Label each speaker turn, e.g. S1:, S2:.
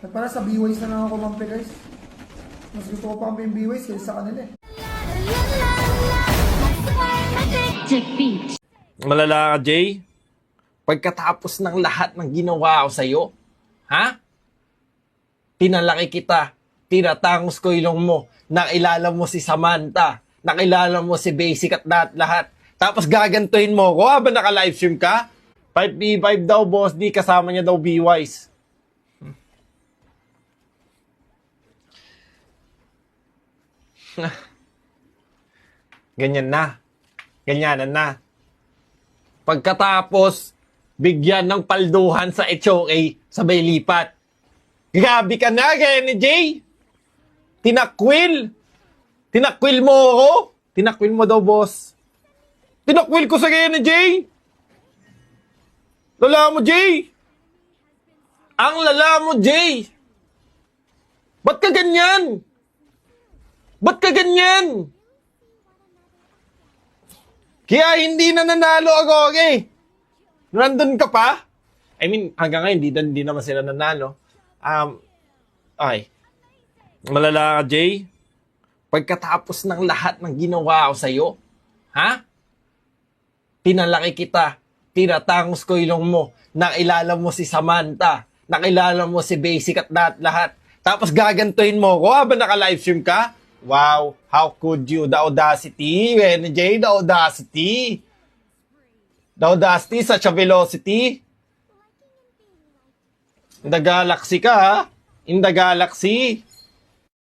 S1: Para sa B-Ways na lang ako kumampi guys. Mas gusto ko pa kami yung B-Ways kaysa sa kanila eh.
S2: Malala ka, Jay? Pagkatapos ng lahat ng ginawa ko sa'yo, ha? Pinalaki kita, tinatangos ko ilong mo, nakilala mo si Samantha, nakilala mo si Basic at lahat. Tapos gagantuhin mo ko habang naka-livestream ka? 5v5 daw, boss, di kasama niya daw B-Wise. Ganyan na. Ganyanan na. Pagkatapos, bigyan ng palduhan sa HOA, sabay lipat. Grabe ka na, gaya ni Jay. Tinakwil. Tinakwil mo ako. Tinakwil mo daw, boss. Tinakwil ko sa gaya ni Jay. Lala mo, Jay. Ang lala mo, Jay. Ba't ka ganyan? Ba't ka ganyan? Kaya hindi na nanalo ako, okay? Nandun ka pa? I mean, hanggang ngayon, hindi naman sila nanalo. Malala ka, Jay? Pagkatapos ng lahat ng ginawa ko sa'yo, ha? Pinalaki kita, tinatangos ko ilong mo, nakilala mo si Samantha, nakilala mo si Basic at lahat. Tapos gagantuhin mo ko habang naka-livestream ka? Wow, how could you? The audacity, Jay, the audacity. The audacity, such a velocity. In the galaxy ka, ha? In the galaxy.